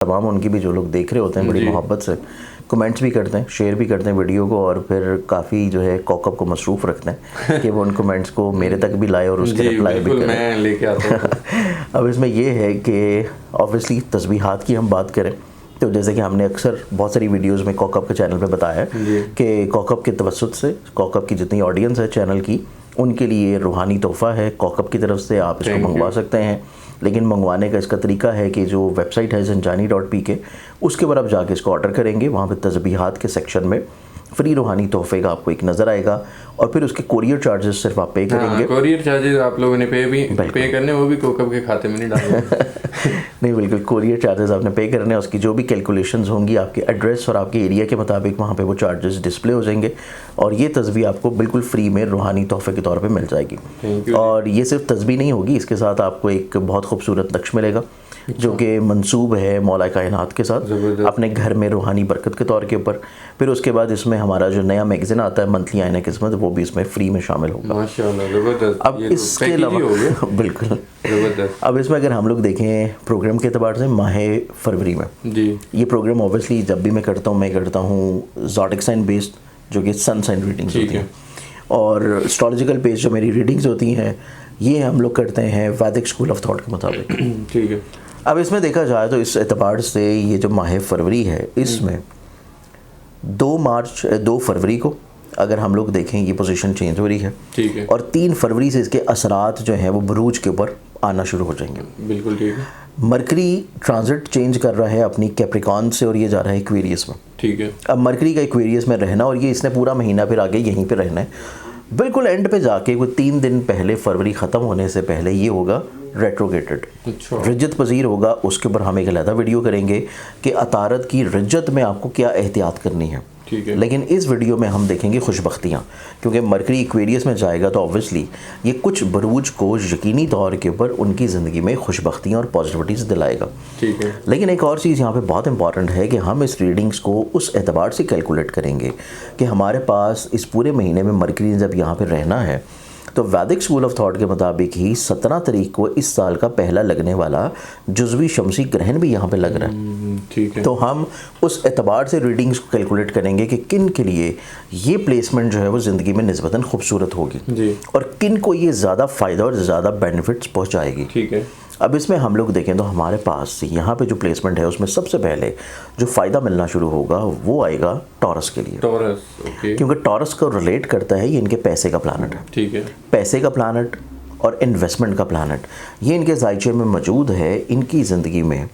تمام ان کی بھی جو لوگ دیکھ رہے ہوتے ہیں بڑی محبت سے کمنٹس بھی کرتے ہیں, شیئر بھی کرتے ہیں ویڈیو کو, اور پھر کافی جو ہے کوکب کو مصروف رکھتے ہیں کہ وہ ان کمنٹس کو میرے تک بھی لائے اور اس کے رپلائی بھی کریں. میں لے کے آتا ہوں. اب اس میں یہ ہے کہ آبویسلی تسبیحات کی ہم بات کریں تو جیسے کہ ہم نے اکثر بہت ساری ویڈیوز میں کوکب کے چینل پہ بتایا ہے کہ کوکب کے توسط سے کوکب کی جتنی آڈینس ہے چینل کی, ان کے لیے روحانی تحفہ ہے کوکب کی طرف سے, آپ اس کو منگوا سکتے ہیں. لیکن منگوانے کا اس کا طریقہ ہے کہ جو ویب سائٹ ہے زنجانی.pk, اس کے اوپر آپ جا کے اس کو آرڈر کریں گے. وہاں پہ تسبیحات کے سیکشن میں فری روحانی تحفے کا آپ کو ایک نظر آئے گا, اور پھر اس کے کوریئر چارجز صرف آپ پے کریں گے. کوریئر چارجز آپ لوگوں نے پے کرنے, وہ بھی کوکب کے کھاتے میں نہیں ڈالنے. نہیں بالکل, کوریئر چارجز آپ نے پے کرنے, اس کی جو بھی کیلکولیشنز ہوں گی آپ کے ایڈریس اور آپ کے ایریا کے مطابق وہاں پہ وہ چارجز ڈسپلے ہو جائیں گے, اور یہ تسبیح آپ کو بالکل فری میں روحانی تحفے کے طور پہ مل جائے گی. اور یہ صرف تسبیح نہیں ہوگی, اس کے ساتھ آپ کو ایک بہت خوبصورت نقش ملے گا جو کہ منسوب ہے مولا کائنات کے ساتھ اپنے گھر میں روحانی برکت کے طور کے اوپر. پھر اس کے بعد اس میں ہمارا جو نیا میگزین آتا ہے منتھلی آئینہ قسمت, وہ بھی اس میں فری میں شامل ہوگا. اب اس کے علاوہ بالکل اب اس میں اگر ہم لوگ دیکھیں پروگرام کے اعتبار سے ماہ فروری میں یہ پروگرام اوبیسلی جب بھی میں کرتا ہوں زوڈک سائن بیسڈ, جو کہ سن سائن ریڈنگز ہوتی ہیں, اور اسٹرالوجیکل بیس جو میری ریڈنگز ہوتی ہیں یہ ہم لوگ کرتے ہیں ویدک اسکول آف تھاٹ کے مطابق. ٹھیک ہے. اب اس میں دیکھا جائے تو اس اعتبار سے یہ جو ماہ فروری ہے اس میں 2 فروری کو اگر ہم لوگ دیکھیں یہ پوزیشن چینج ہو رہی ہے, اور 3 فروری سے اس کے اثرات جو ہیں وہ بروج کے اوپر آنا شروع ہو جائیں گے. بالکل ٹھیک ہے. مرکری ٹرانزٹ چینج کر رہا ہے اپنی کیپریکان سے, اور یہ جا رہا ہے ایکویریس میں. ٹھیک ہے. اب مرکری کا ایکویریس میں رہنا, اور یہ اس نے پورا مہینہ پھر آگے یہیں پہ رہنا ہے. بالکل اینڈ پہ جا کے کوئی 3 دن پہلے, فروری ختم ہونے سے پہلے یہ ہوگا ریٹروگیٹڈ, رجت پذیر ہوگا. اس کے اوپر ہم ایک علیحدہ ویڈیو کریں گے کہ عطارد کی رجت میں آپ کو کیا احتیاط کرنی ہے. لیکن اس ویڈیو میں ہم دیکھیں گے خوشبختیاں, کیونکہ مرکری ایکویریس میں جائے گا تو اوبویسلی یہ کچھ بروج کو یقینی طور کے اوپر ان کی زندگی میں خوشبختیاں اور پازیٹیوٹیز دلائے گا. لیکن ایک اور چیز یہاں پہ بہت امپورٹنٹ ہے کہ ہم اس ریڈنگز کو اس اعتبار سے کیلکولیٹ کریں گے کہ ہمارے پاس اس پورے مہینے میں مرکری جب یہاں پہ رہنا ہے تو ویدک اسکول آف تھاٹ کے مطابق ہی 17 تاریخ کو اس سال کا پہلا لگنے والا جزوی شمسی گرہن بھی یہاں پہ لگ رہا ہے. تو ہم اس اعتبار سے ریڈنگز کو کیلکولیٹ کریں گے کہ کن کے لیے یہ پلیسمنٹ جو ہے وہ زندگی میں نسبتاً خوبصورت ہوگی اور کن کو یہ زیادہ فائدہ اور زیادہ بینیفٹس پہنچائے گی. ٹھیک ہے. اب اس میں ہم لوگ دیکھیں تو ہمارے پاس یہاں پہ جو پلیسمنٹ ہے اس میں سب سے پہلے جو فائدہ ملنا شروع ہوگا وہ آئے گا ٹورس کے لیے, کیونکہ ٹورس کو ریلیٹ کرتا ہے یہ ان کے پیسے کا پلانٹ ہے. ٹھیک ہے. پیسے کا پلانٹ اور انویسٹمنٹ کا پلانٹ یہ ان کے ذائچے میں موجود ہے. ان کی زندگی میں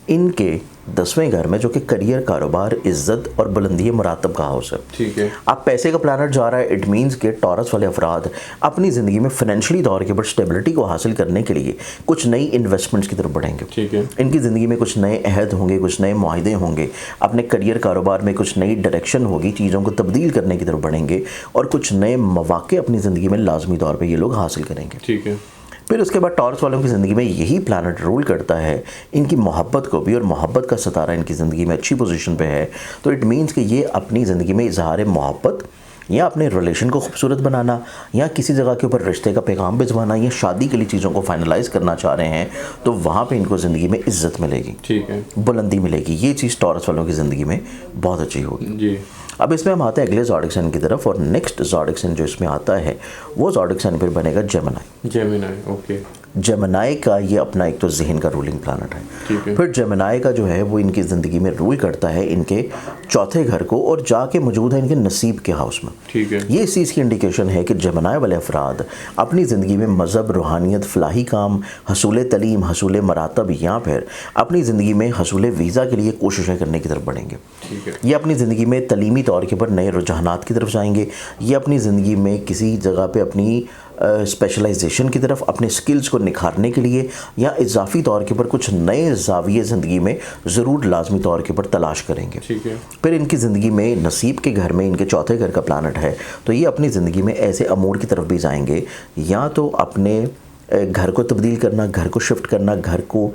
ان کے 10ویں گھر میں جو کہ کریئر, کاروبار, عزت اور بلندی مراتب کا ہاؤس ہے. ٹھیک ہے. اب پیسے کا پلانٹ جا رہا ہے, اٹ مینس کہ ٹورس والے افراد اپنی زندگی میں فائنینشلی طور کے اوپر اسٹیبلٹی کو حاصل کرنے کے لیے کچھ نئی انویسٹمنٹس کی طرف بڑھیں گے. ٹھیک ہے. ان کی زندگی میں کچھ نئے عہد ہوں گے, کچھ نئے معاہدے ہوں گے, اپنے کریئر کاروبار میں کچھ نئی ڈائریکشن ہوگی, چیزوں کو تبدیل کرنے کی طرف بڑھیں گے, اور کچھ نئے مواقع اپنی زندگی میں لازمی طور پہ یہ لوگ حاصل کریں گے. ٹھیک ہے. پھر اس کے بعد ٹورس والوں کی زندگی میں یہی پلانٹ رول کرتا ہے ان کی محبت کو بھی, اور محبت کا ستارہ ان کی زندگی میں اچھی پوزیشن پہ ہے. تو اٹ مینس کہ یہ اپنی زندگی میں اظہار محبت یا اپنے ریلیشن کو خوبصورت بنانا, یا کسی جگہ کے اوپر رشتے کا پیغام بھجوانا, یا شادی کے لیے چیزوں کو فائنلائز کرنا چاہ رہے ہیں, تو وہاں پہ ان کو زندگی میں عزت ملے گی. ٹھیک ہے. بلندی ملے گی. یہ چیز ٹورس والوں کی زندگی میں بہت اچھی ہوگی. اب اس میں ہم آتے ہیں اگلے زوڈک سائن کی طرف, اور نیکسٹ زوڈک سائن جو اس میں آتا ہے وہ زوڈک سائن پھر بنے گا جیمنائی. اوکے. جیمنائی کا یہ اپنا ایک تو ذہن کا رولنگ پلانٹ ہے. پھر جیمنائی کا جو ہے وہ ان کی زندگی میں رول کرتا ہے ان کے 4تھے گھر کو, اور جا کے موجود ہے ان کے نصیب کے ہاؤس میں. ٹھیک ہے. یہ اس چیز کی انڈیکیشن ہے کہ جیمنائی والے افراد اپنی زندگی میں مذہب, روحانیت, فلاحی کام, حصول تعلیم, حصول مراتب, یا پھر اپنی زندگی میں حصول ویزا کے لیے کوششیں کرنے کی طرف بڑھیں گے. یہ اپنی زندگی میں تعلیمی طور کے اوپر نئے رجحانات کی طرف جائیں گے. یہ اپنی زندگی میں کسی جگہ پہ اپنی اسپیشلائزیشن کی طرف, اپنے سکلز کو نکھارنے کے لیے, یا اضافی طور کے اوپر کچھ نئے زاویے زندگی میں ضرور لازمی طور کے اوپر تلاش کریں گے. پھر ان کی زندگی میں نصیب کے گھر میں ان کے 4تھے گھر کا پلانٹ ہے, تو یہ اپنی زندگی میں ایسے امور کی طرف بھی جائیں گے, یا تو اپنے گھر کو تبدیل کرنا, گھر کو شفٹ کرنا, گھر کو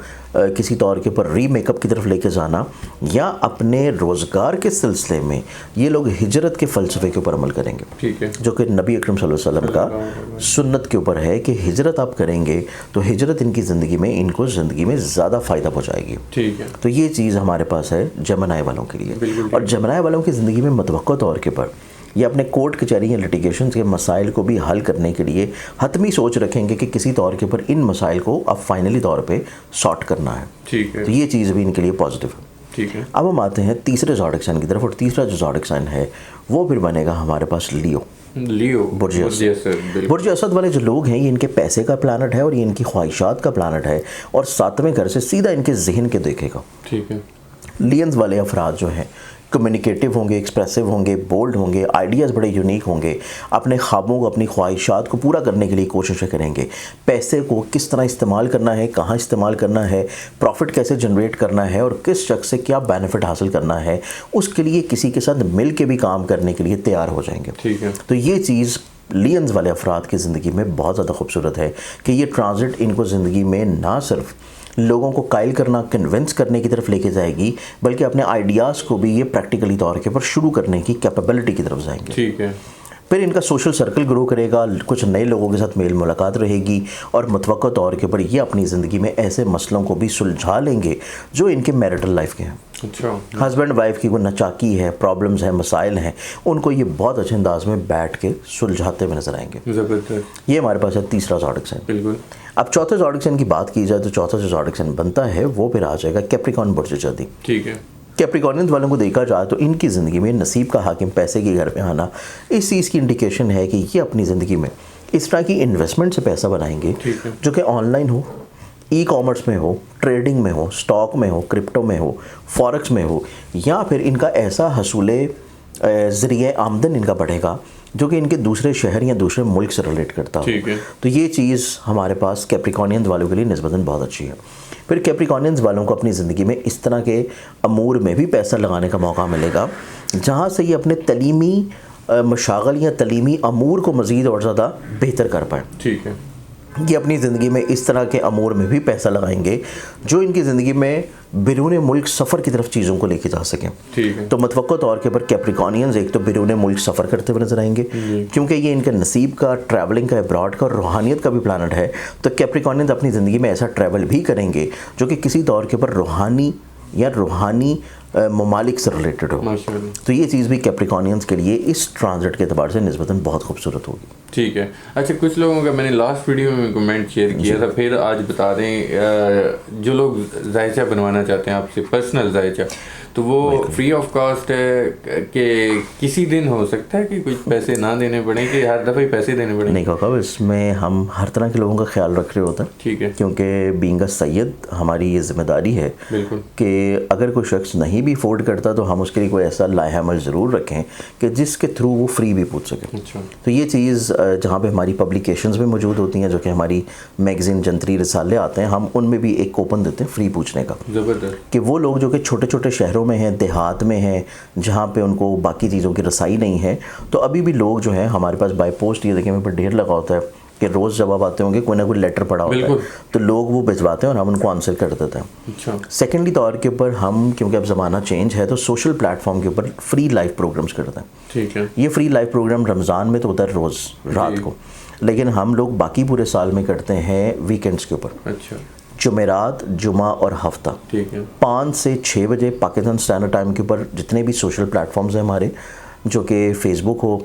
کسی طور کے اوپر ری میک اپ کی طرف لے کے جانا, یا اپنے روزگار کے سلسلے میں یہ لوگ ہجرت کے فلسفے کے اوپر عمل کریں گے, ٹھیک ہے, جو کہ نبی اکرم صلی اللہ علیہ وسلم کا سنت کے اوپر ہے کہ ہجرت آپ کریں گے تو ہجرت ان کی زندگی میں, ان کو زندگی میں زیادہ فائدہ پہنچائے گی. ٹھیک ہے, تو یہ چیز ہمارے پاس ہے جیمنائی والوں کے لیے. اور جیمنائی والوں کی زندگی میں متوقع طور کے پر یہ اپنے کورٹ کچہری یا لٹیگیشن کے مسائل کو بھی حل کرنے کے لیے حتمی سوچ رکھیں گے کہ کسی طور کے اوپر ان مسائل کو اب فائنلی طور پہ سارٹ کرنا ہے. ٹھیک ہے, تو یہ چیز بھی ان کے لیے پازیٹیو ہے. ٹھیک ہے. اب ہم آتے ہیں تیسرے زوڈک سائن کی طرف, اور تیسرا جو زوڈک سائن ہے وہ پھر بنے گا ہمارے پاس لیو, برج اسد. برج اسد والے جو لوگ ہیں یہ ان کے پیسے کا پلانٹ ہے اور یہ ان کی خواہشات کا پلانٹ ہے, اور 7ویں گھر سے سیدھا ان کے ذہن کے دیکھے گا. ٹھیک ہے. لینز والے افراد جو ہیں کمیونیکیٹیو ہوں گے, ایکسپریسو ہوں گے, بولڈ ہوں گے, آئیڈیاز بڑے یونیک ہوں گے, اپنے خوابوں کو, اپنی خواہشات کو پورا کرنے کے لیے کوششیں کریں گے. پیسے کو کس طرح استعمال کرنا ہے, کہاں استعمال کرنا ہے, پروفٹ کیسے جنریٹ کرنا ہے, اور کس شخص سے کیا بینیفٹ حاصل کرنا ہے, اس کے لیے کسی کے ساتھ مل کے بھی کام کرنے کے لیے تیار ہو جائیں گے. ٹھیک ہے. تو یہ چیز لینز والے افراد کی زندگی میں بہت زیادہ خوبصورت ہے کہ یہ ٹرانزٹ ان کو زندگی میں نہ صرف لوگوں کو قائل کرنا, کنونس کرنے کی طرف لے کے جائے گی, بلکہ اپنے آئیڈیاز کو بھی یہ پریکٹیکلی طور کے پر شروع کرنے کی کیپیبلٹی کی طرف جائیں گے. ٹھیک ہے. پھر ان کا سوشل سرکل گرو کرے گا, کچھ نئے لوگوں کے ساتھ میل ملاقات رہے گی, اور متوقع طور کے اوپر یہ اپنی زندگی میں ایسے مسئلوں کو بھی سلجھا لیں گے جو ان کے میرٹل لائف کے ہیں. اچھا. ہسبینڈ وائف کی کوئی نچاکی ہے, پرابلمز ہیں, مسائل ہیں, ان کو یہ بہت اچھے انداز میں بیٹھ کے سلجھاتے ہوئے نظر آئیں گے. زبردست. یہ ہمارے پاس ہے تیسرا زوڈک سائن. بالکل. اب چوتھے زوڈک سائن کی بات کی جائے تو چوتھا جو زوڈک سائن بنتا ہے وہ پھر آ جائے گا کیپریکارن برج جدی. ٹھیک ہے. کیپریکارنز والوں کو دیکھا جائے تو ان کی زندگی میں نصیب کا حاکم پیسے کے گھر میں آنا اس چیز کی انڈیکیشن ہے کہ یہ اپنی زندگی میں اس طرح کی انویسٹمنٹ سے پیسہ بنائیں گے جو کہ on line who, e commerce میں ہو, ٹریڈنگ میں ہو, سٹاک میں ہو, کرپٹو میں ہو, فارکس میں ہو, یا پھر ان کا ایسا حصول ذریعہ آمدن ان کا بڑھے گا جو کہ ان کے دوسرے شہر یا دوسرے ملک سے ریلیٹ کرتا ہو. تو یہ چیز ہمارے پاس کیپریکارنینز والوں کے لیے نسبتاً بہت اچھی ہے. پھر کیپریکارنینز والوں کو اپنی زندگی میں اس طرح کے امور میں بھی پیسہ لگانے کا موقع ملے گا جہاں سے یہ اپنے تعلیمی مشاغل یا تعلیمی امور کو مزید اور زیادہ بہتر کر پائیں. ٹھیک ہے. یہ اپنی زندگی میں اس طرح کے امور میں بھی پیسہ لگائیں گے جو ان کی زندگی میں بیرون ملک سفر کی طرف چیزوں کو لے کے جا سکیں. تو متوقع طور کے پر کیپریکارنینز ایک تو بیرون ملک سفر کرتے ہوئے نظر آئیں گے کیونکہ یہ ان کے نصیب کا, ٹریولنگ کا, ابراڈ کا اور روحانیت کا بھی پلانٹ ہے. تو کیپریکارنینز اپنی زندگی میں ایسا ٹریول بھی کریں گے جو کہ کسی طور کے پر روحانی ممالک سے ریلیٹڈ ہو. تو یہ چیز بھی کیپریکارنینز کے لیے اس ٹرانزٹ کے اعتبار سے نسبتاً بہت خوبصورت ہوگی. ٹھیک ہے. اچھا, کچھ لوگوں کا میں نے لاسٹ ویڈیو میں کمنٹ شیئر کیا تھا, پھر آج بتا دیں جو لوگ ذائچہ بنوانا چاہتے ہیں آپ سے, پرسنل ذائچہ, تو وہ فری آف کاسٹ ہے کہ کسی دن ہو سکتا ہے کہ کچھ پیسے نہ دینے پڑیں, کہ ہر دفعہ ہی پیسے دینے پڑیں؟ نہیں کہا, اس میں ہم ہر طرح کے لوگوں کا خیال رکھ رہے ہوتے ہیں. ٹھیک ہے. کیونکہ بینگ اے سید ہماری یہ ذمہ داری ہے کہ اگر کوئی شخص نہیں بھی افورڈ کرتا تو ہم اس کے لیے کوئی ایسا لائحہ عمل ضرور رکھیں کہ جس کے تھرو وہ فری بھی پوچھ سکیں. تو یہ چیز جہاں پہ ہماری پبلیکیشنز بھی موجود ہوتی ہیں, جو کہ ہماری میگزین جنتری رسالے آتے ہیں, ہم ان میں بھی ایک کوپن دیتے ہیں فری پوچھنے کا, کہ وہ لوگ جو کہ چھوٹے چھوٹے شہروں میں ہیں, دیہات میں ہیں, جہاں پہ ان کو باقی چیزوں کی رسائی نہیں ہے, تو ابھی بھی لوگ جو ہیں ہمارے پاس بائی پوسٹ, یہ دیکھیں میرے پر ڈھیر لگا ہوتا ہے کہ روز جب آپ آتے ہوں گے کوئی نہ کوئی لیٹر پڑا ہوتا ہے, تو لوگ وہ بھجواتے ہیں اور ہم ان کو آنسر کر دیتے ہیں. سیکنڈلی طور کے اوپر ہم, کیونکہ اب زمانہ چینج ہے, تو سوشل پلیٹ فارم کے اوپر فری لائیو پروگرامز کرتے ہیں. ٹھیک ہے. یہ فری لائیو پروگرام رمضان میں تو ہوتا ہے روز رات کو, لیکن ہم لوگ باقی پورے سال میں کرتے ہیں ویکینڈز کے اوپر. اچھا. جمعرات, جمعہ اور ہفتہ 5 سے 6 بجے پاکستان اسٹینڈرڈ ٹائم کے اوپر جتنے بھی سوشل پلیٹ فارمز ہیں ہمارے, جو کہ فیس بک ہو,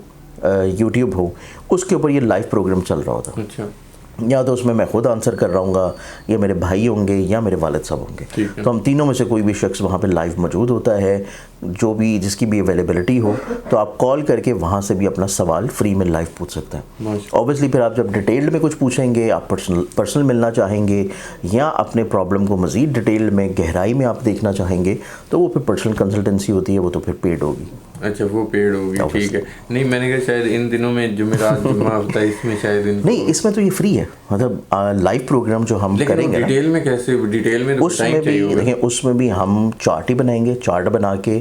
یوٹیوب ہو, اس کے اوپر یہ لائیو پروگرام چل رہا ہوتا ہے. اچھا. یا تو اس میں خود آنسر کر رہا ہوں گا, یا میرے بھائی ہوں گے, یا میرے والد صاحب ہوں گے. تو ہم تینوں میں سے کوئی بھی شخص وہاں پہ لائیو موجود ہوتا ہے, جو بھی جس کی بھی اویلیبلٹی ہو, تو آپ کال کر کے وہاں سے بھی اپنا سوال فری میں لائیو پوچھ سکتے ہیں. اوبیسلی پھر آپ جب ڈیٹیلڈ میں کچھ پوچھیں گے, آپ پرسنل ملنا چاہیں گے, یا اپنے پرابلم کو مزید ڈیٹیل میں گہرائی میں آپ دیکھنا چاہیں گے, تو وہ پھر پرسنل کنسلٹنسی ہوتی ہے, وہ تو پھر پیڈ ہوگی. اچھا, وہ پیڈ ہوگی. ٹھیک ہے. نہیں, میں نے کہا شاید ان دنوں میں جمعرات جمعہ ہوتا ہے, اس میں شاید نہیں, اس میں تو یہ فری ہے. مطلب لائیو پروگرام جو ہم کریں گے ڈیٹیل میں کیسے, ڈیٹیل میں اس میں بھی دیکھیں, اس میں بھی ہم چارٹ ہی بنائیں گے, چارٹ بنا کے